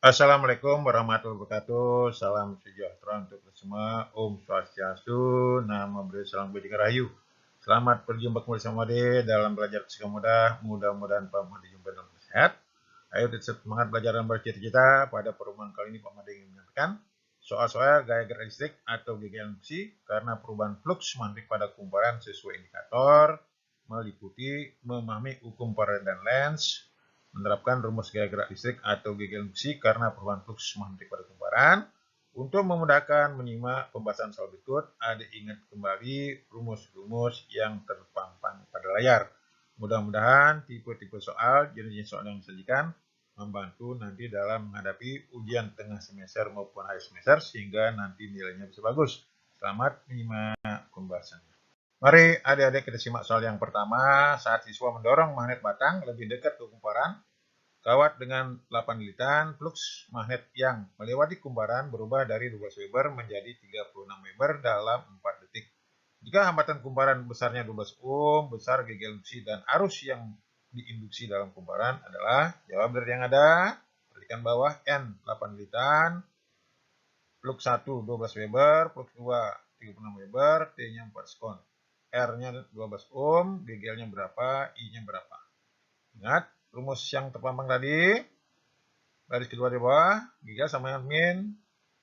Assalamualaikum warahmatullahi wabarakatuh. Salam sejahtera untuk kita semua. Om Swastiastu, Namo Buddhaya, Salam Budaya Rahayu. Selamat berjumpa kembali sama Ade dalam belajar fisika mudah. Mudah-mudahan Pak Made jumpa dalam sehat. Ayo tetap semangat belajar dan bercita-cita. Pada pertemuan kali ini Pak Made ingin menyampaikan soal-soal gaya gerak listrik atau gaya induksi karena perubahan flux magnetik pada kumparan sesuai indikator, meliputi memahami hukum Faraday dan Lenz, menerapkan rumus gaya gerak listrik atau gaya induksi karena perubahan flux magnetik pada kumparan. Untuk memudahkan menyimak pembahasan soal berikut, Adik ingat kembali rumus-rumus yang terpampang pada layar. Mudah-mudahan tipe-tipe soal, jenis soal yang disajikan membantu nanti dalam menghadapi ujian tengah semester maupun akhir semester sehingga nanti nilainya bisa bagus. Selamat menyimak pembahasannya. Mari adik-adik kita simak soal yang pertama. Saat siswa mendorong magnet batang lebih dekat ke kumparan, kawat dengan 8 lilitan, flux magnet yang melewati kumparan berubah dari 12 Weber menjadi 36 Weber dalam 4 detik. Jika hambatan kumparan besarnya 12 ohm, besar gaya induksi dan arus yang diinduksi dalam kumparan adalah, jawab dari yang ada, perhatikan bawah, N 8 lilitan, flux 1 12 Weber, flux 2 36 Weber, T-nya 4 sekon. R-nya 12 ohm, GGL-nya berapa, I-nya berapa. Ingat, rumus yang terpampang tadi, garis kedua di bawah, GGL sama dengan min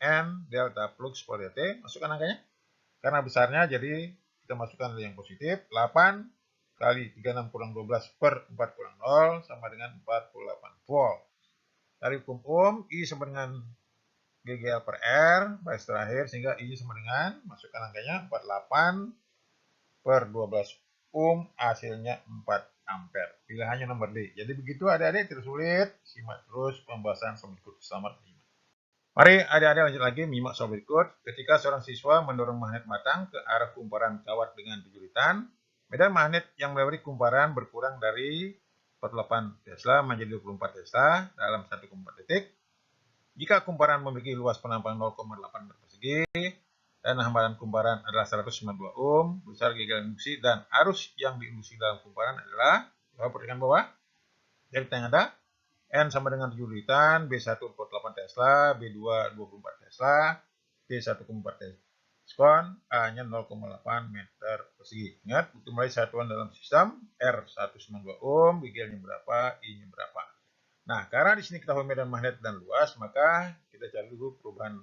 N delta flux per T, masukkan angkanya. Karena besarnya, jadi kita masukkan yang positif, 8 kali 36 kurang 12 per 4 kurang 0, sama dengan 48 volt. Dari hukum Ohm, I sama dengan GGL per R, baris terakhir, sehingga I sama dengan, masukkan angkanya, 48 per 12 ohm, hasilnya 4 ampere. Pilihannya nomor D. Jadi begitu adik-adik, tidak sulit, simak terus pembahasan soal berikut. Selamat menyimak. Mari adik-adik lanjut lagi menyimak soal berikut. Ketika seorang siswa mendorong magnet batang ke arah kumparan kawat dengan 7 lilitan, medan magnet yang melewati kumparan berkurang dari 48 Tesla menjadi 24 Tesla dalam 1,4 detik. Jika kumparan memiliki luas penampang 0,8 meter persegi dan hambatan kumparan adalah 192 ohm, besar gaya induksi dan arus yang diinduksi dalam kumparan adalah, perhatikan bawah, dari yang ada, N sama dengan 7 lilitan, B1 48 Tesla, B2 24 Tesla, T 1,4 sekon, A-nya 0,8 meter persegi. Ingat, untuk mulai satuan dalam sistem, R 192 ohm, GGL-nya berapa, I-nya berapa. Nah, karena di sini kita tahu medan magnet dan luas, maka kita cari dulu perubahan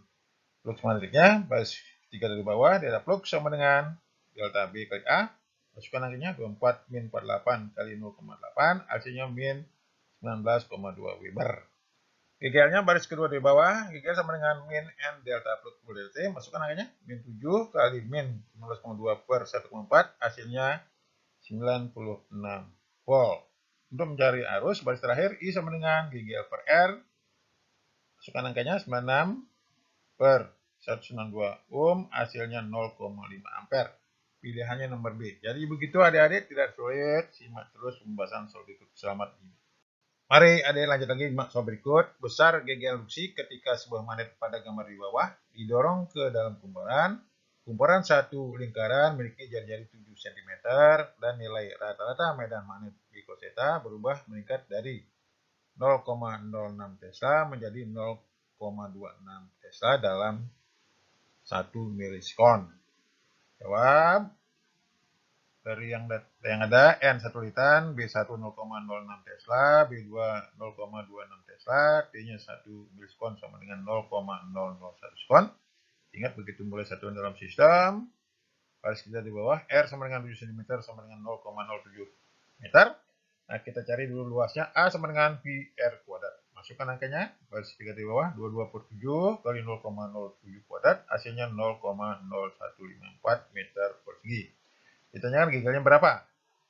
flux magnetiknya. Baris 3 dari bawah, delta flux sama dengan delta B kali A. Masukkan angkanya 24 min 48 kali 0,8, hasilnya min 19,2 Weber. GGL-nya baris kedua dari bawah, GGL sama dengan min N delta flux per T. Masukkan angkanya, min 7 kali min 19,2 per 1,4, hasilnya 96 volt. Untuk mencari arus, baris terakhir, I sama dengan GGL per R. Masukkan angkanya 96 per 192 ohm, hasilnya 0,5 ampere. Pilihannya nomor B. Jadi begitu adik-adik, tidak sulit, simak terus pembahasan soal berikut. Selamat menyimak. Mari adik lanjut lagi simak soal berikut. Besar GGL induksi ketika sebuah magnet pada gambar di bawah didorong ke dalam kumparan. Kumparan satu lingkaran memiliki jari-jari 7 cm dan nilai rata-rata medan magnet glikoseta berubah meningkat dari 0,06 Tesla menjadi 0,26 Tesla dalam 1 milisekon. Jawab dari yang ada, N 1 lilitan, B1 0,06 Tesla, B2 0,26 Tesla, T-nya 1 milisekon sama dengan 0,001 sekon. Ingat, begitu mulai satuan dalam sistem, garis kita di bawah, R sama dengan 7 cm sama dengan 0,07 meter. Nah, kita cari dulu luasnya, A sama dengan PR kuadrat. Masukkan angkanya, garis 3 di bawah, 22 per 7 kali 0,07 kuadrat, hasilnya 0,0154 meter persegi. Ditanyakan GGL-nya berapa?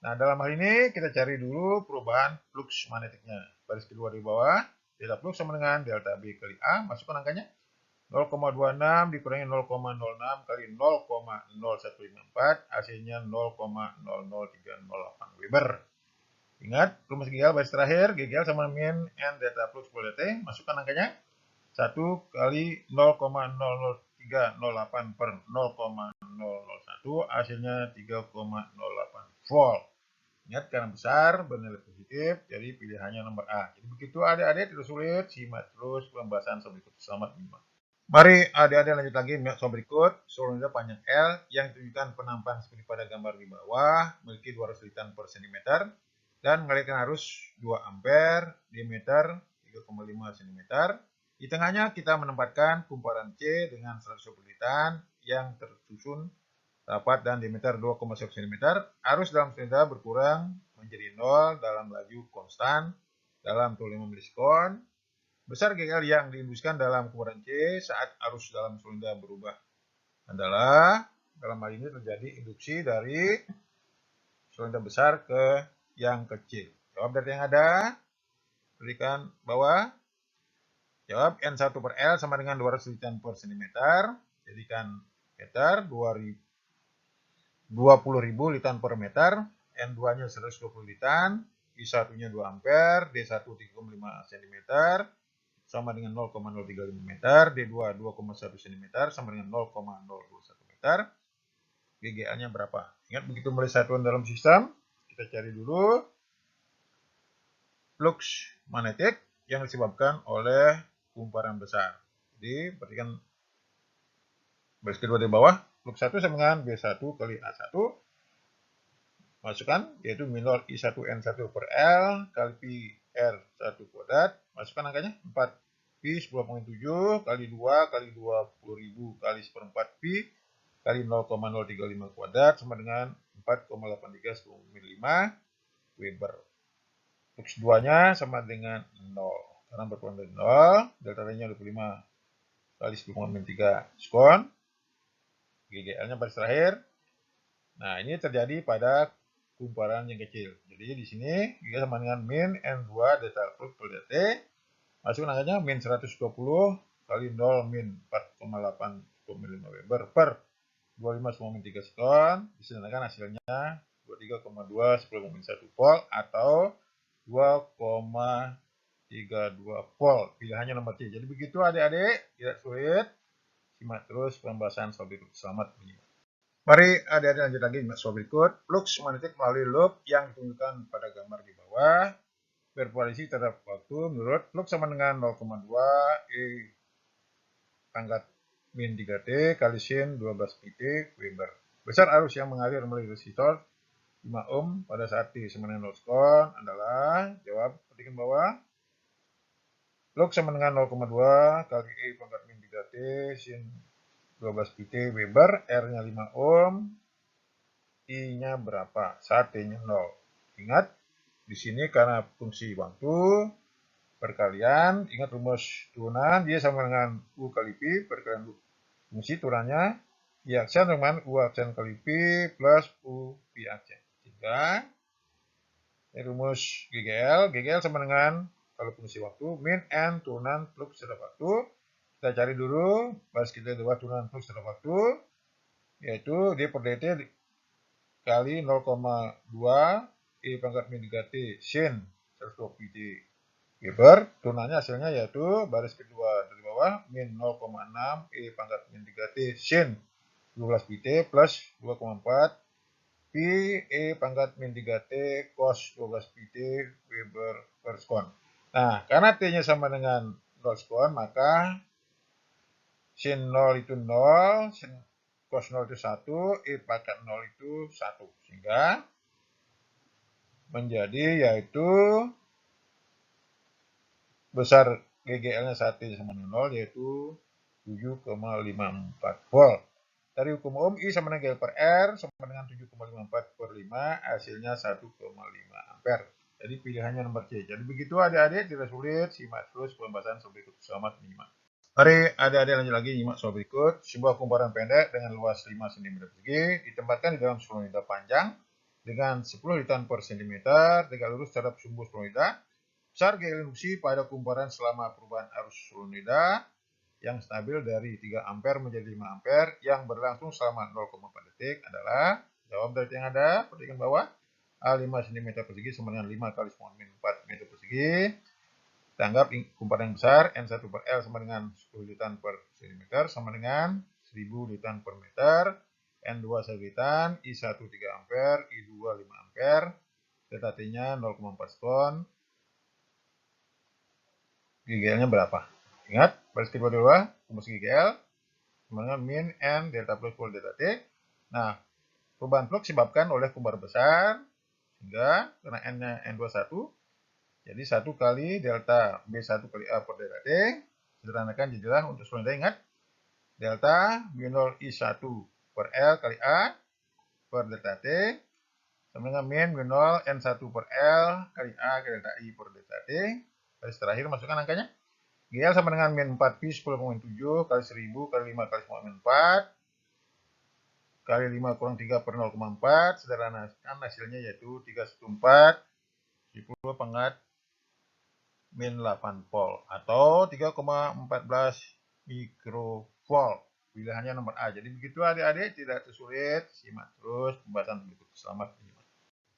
Nah, dalam hal ini kita cari dulu perubahan flux magnetiknya. Garis kedua di bawah, delta flux sama dengan delta B kali A, masukkan angkanya, 0,26 dikurangi 0,06 kali 0,0154, hasilnya 0,00308 Weber. Ingat, rumus GGL baris terakhir, GGL sama min N delta flux per T, masukkan angkanya, 1 kali 0,00308 per 0,001, hasilnya 3,08 volt. Ingat karena besar bernilai positif, jadi pilihannya nomor A. Jadi begitu adik-adik, tidak sulit, simak terus pembahasan berikut. Selamat menyimak. Mari adik-adik lanjut lagi soal berikut. Solenoida panjang L yang tunjukkan penampakan seperti pada gambar di bawah, memiliki 200 litan per cm dan mengalirkan arus 2 ampere, diameter 3,5 cm. Di tengahnya kita menempatkan kumparan C dengan 120 litan yang tersusun rapat dan diameter 2,1 cm. Arus dalam solenoida berkurang menjadi 0 dalam laju konstan dalam 25 milisekon. Besar GL yang dihembuskan dalam kumparan C saat arus dalam solenoida berubah adalah, dalam hal ini terjadi induksi dari solenoida besar ke yang kecil. Jawab dari yang ada, berikan bawah. Jawab N1 per L sama dengan 200 litan per cm. Jadikan meter 20.000 litan per meter. N2-nya 120 litan. I1-nya 2 ampere. D1 3,5 cm. Sama dengan 0,035 meter, D2 2,1 cm sama dengan 0,021 meter. GGA-nya berapa? Ingat begitu mulai satuan dalam sistem, kita cari dulu flux magnetik yang disebabkan oleh kumparan besar. Jadi perhatikan baris kedua di bawah, flux 1 sama dengan B1 kali A1. Masukkan yaitu minor I1N1 per L kali Pi R1 kuadrat. Masukkan angkanya 4. Pi 10,7 kali 2 kali 20.000 kali 1/4 Pi kali 0,035 kuadrat sama dengan 4,8395 Weber. Flux 2-nya sama dengan 0. Karena berkurang dari 0, delta T-nya 25 kali 10,3 sekon. GGL-nya baris terakhir. Nah, ini terjadi pada kumparan yang kecil. Jadi di sini GGL sama dengan min N2 delta flux per delta T. Masukkan angkanya min 120 kali 0 min 4,895 Weber per 25,3 sekon. Disediakan hasilnya 23,2 10,1 volt atau 2,32 volt. Pilihannya nomor C. Jadi begitu adik-adik, tidak sulit. Simak terus pembahasan soal berikut. Selamat menyimak. Mari adik-adik lanjut lagi soal berikut. Flux magnetik melalui loop yang ditunjukkan pada gambar di bawah bervariasi terhadap waktu menurut flux sama dengan 0,2 E pangkat min 3T kali sin 12 pt Weber. Besar arus yang mengalir melalui resistor 5 ohm pada saat T sama dengan 0 sekon adalah, jawab perhatikan bawah. Flux sama dengan 0,2 kali E pangkat min 3T sin 12 pt Weber, R-nya 5 ohm, I-nya berapa? Saat T-nya 0. Ingat, di sini karena fungsi waktu perkalian, ingat rumus turunan, dia sama dengan U kali Pi, perkalian fungsi tururannya, I aksen dengan U aksen kali Pi plus U Pi aksen. Sehingga, ini rumus GGL sama dengan, kalau fungsi waktu, min N turunan flux terhadap waktu. Kita cari dulu, baris kita dua turunan flux terhadap waktu, yaitu D per dt kali 0,2 E pangkat min 3T sin 120 pt Weber. Turunannya hasilnya yaitu baris kedua dari bawah min 0,6 E pangkat min 3T sin 12 pt plus 2,4 Pi E pangkat min 3T cos 12 pt Weber per sekon. Nah, karena T-nya sama dengan 0 sekon, maka sin 0 itu 0, sin cos 0 itu 1, E pangkat 0 itu 1. Sehingga menjadi yaitu besar GGL-nya saat T sama dengan 0 yaitu 7,54 volt. Dari hukum Ohm, I sama dengan G per R sama dengan 7,54 per 5, hasilnya 1,5 ampere. Jadi pilihannya nomor C. Jadi begitu adik-adik, tidak sulit, simak terus pembahasan soal berikut. Selamat menyimak. Mari adik-adik lanjut lagi nyimak soal berikut. Sebuah kumparan pendek dengan luas 5 cm persegi ditempatkan di dalam solenoida panjang dengan 10 litan per cm, tegak lurus terhadap sumbu solenoida. Besar GL induksi pada kumparan selama perubahan arus solenoida yang stabil dari 3 ampere menjadi 5 ampere yang berlangsung selama 0,4 detik adalah, jawab dari yang ada, perhatikan bawah, A5 cm persegi sama dengan 5 kali 4 meter persegi. Kita anggap kumparan yang besar, N1 per L sama dengan 10 litan per cm sama dengan 1000 litan per meter, N2 1 litan, I1 3 ampere, I2 5 ampere. delta T-nya 0,4 sekon. GGL-nya berapa? Ingat, baris kedua di bawah, rumus GGL sama dengan min N delta plus pol delta T. Nah, perubahan flux disebabkan oleh kubar besar, sehingga karena N-nya N21, jadi 1 kali delta B1 kali A per delta T. Sederhanakan jadilah untuk solida, ingat, delta min 0 I1 per L kali A per delta T sama dengan min 0 N1 per L kali A kali delta I per delta T. Garis terakhir masukkan angkanya. GL sama dengan min 4 Pi 10,7 kali 1000 kali 5 kali 10,4 kali 5 kurang 3 per 0,4. Sederhanakan hasilnya yaitu 314 10 pangkat min 8 volt atau 3,14 mikrovolt. Pilihannya nomor A. Jadi begitu adik-adik, tidak tersulit. Simak terus pembahasan berikut. Selamat menyimak.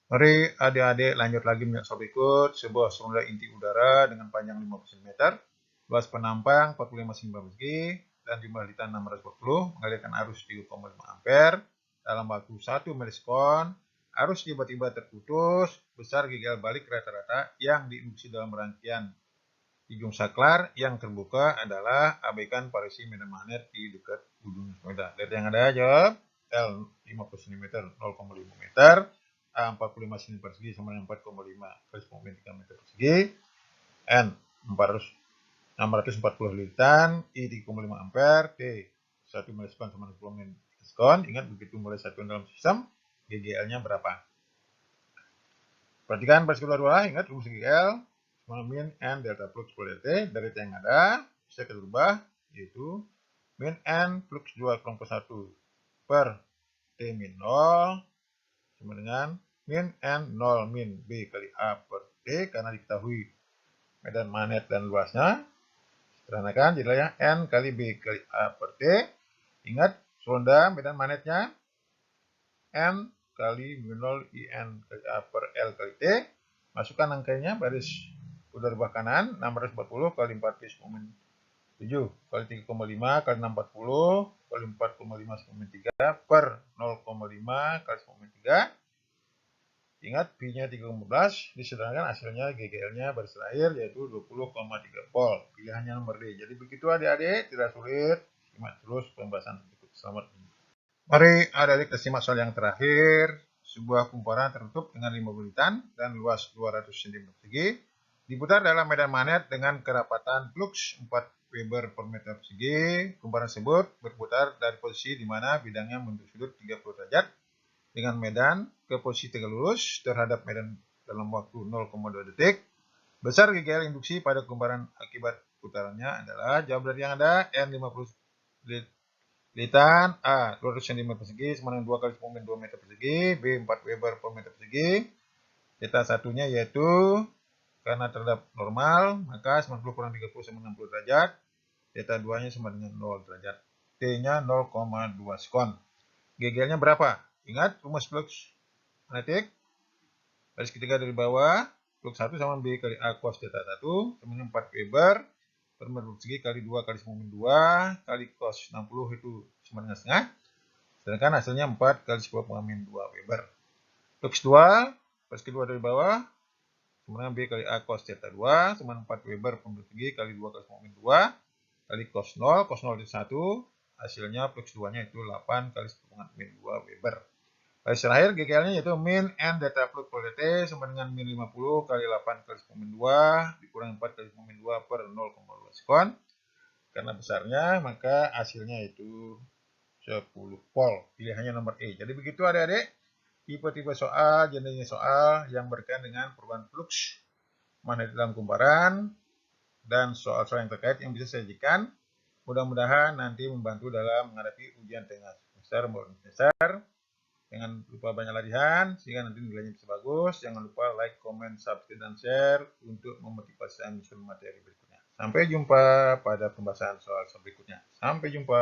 Mari adik-adik lanjut lagi menyimak soal berikut. Sebuah solida inti udara dengan panjang 50 cm, luas penampang 45 cm persegi, dan jumlah litan 640, mengalirkan arus 3,5 ampere dalam waktu 1 milisekon. Arus tiba-tiba terputus, besar GGL balik rata-rata yang diinduksi dalam rangkaian ujung saklar yang terbuka adalah abaikan parisi medan magnet di dekat ujung solida. Dari yang ada jawab L 50 cm 0,5 meter, A 45 cm persegi sama dengan 4,5 kali 10 meter persegi, N 640 litan, I 3,5 ampere, T 1 milisekon sama dengan 10 milisekon. Ingat, begitu mulai satuan dalam sistem, GGL-nya berapa? Perhatikan baris kedua, ingat rumus GGL sama min N delta flux per T. Dari yang ada bisa kita rubah, yaitu min N flux 2 kelompok 1 per T min 0 sama dengan min N 0 min B kali A per T, karena diketahui medan magnet dan luasnya. Sederhanakan jadilah N kali B kali A per T. Ingat, solida medan magnetnya N kali min 0 IN kali A per L kali T. Masukkan angkanya baris udara bawah kanan, 640 kali 4 Pi 10,7 kali 3,5 kali 640 kali 4,5 10,3 per 0,5 kali 10,3. Ingat, Pi-nya 3,15. Disederhanakan hasilnya GGL-nya baris terakhir yaitu 20,3 volt. Pilihannya nomor D. Jadi begitu adik-adik, tidak sulit. Simak terus pembahasan berikut. Selamat menyimak. Mari adik-adik kita simak soal yang terakhir. Sebuah kumparan tertutup dengan 5 bulitan dan luas 200 cm persegi diputar dalam medan magnet dengan kerapatan flux 4 Weber per meter persegi. Kumparan tersebut berputar dari posisi di mana bidangnya membentuk sudut 30 derajat dengan medan ke posisi tegak lurus terhadap medan dalam waktu 0,2 detik. Besar GGL induksi pada kumparan akibat putarannya adalah, jawab dari yang ada, N 50 litan, A 200 cm persegi sama dengan 2 kali 10 2 meter persegi, B 4 Weber per meter persegi. Theta satunya yaitu karena terhadap normal, maka 90 kurang 30 sama 60 derajat. Theta 2-nya sama dengan 0 derajat. T-nya 0,2 sekon. GGL-nya berapa? Ingat rumus flux magnetik. Baris ketiga dari bawah, flux 1 sama B kali A cos theta 1 sama dengan 4 Weber per meter persegi kali 2 kali 10 2 kali cos 60 itu sama dengan setengah. Sedangkan hasilnya 4 kali 10 2 Weber. Flux 2, baris kedua dari bawah, sama dengan B kali A cos theta 2 sama dengan 4 Weber per meter persegi kali 2 kali 10 2 kali cos 0. Cos 0 itu 1, hasilnya flux 2-nya itu 8 kali 10 2 Weber. Baris terakhir GGL-nya yaitu min N delta flux per T sama dengan min 50 kali 8 kali 10 2 dikurangi 4 kali 10 2 per 0,2 sekon. Karena besarnya, maka hasilnya itu 10 volt. Pilihannya nomor E. Jadi begitu adik-adik, tipe-tipe soal, jenisnya soal yang berkaitan dengan perubahan flux magnet dalam kumparan dan soal-soal yang terkait yang bisa saya sajikan. Mudah-mudahan nanti membantu dalam menghadapi ujian tengah semester maupun semester. Jangan lupa banyak latihan sehingga nanti nilainya bisa bagus. Jangan lupa like, comment, subscribe, dan share untuk memotivasi Anda menyusun materi berikutnya. Sampai jumpa pada pembahasan soal berikutnya. Sampai jumpa.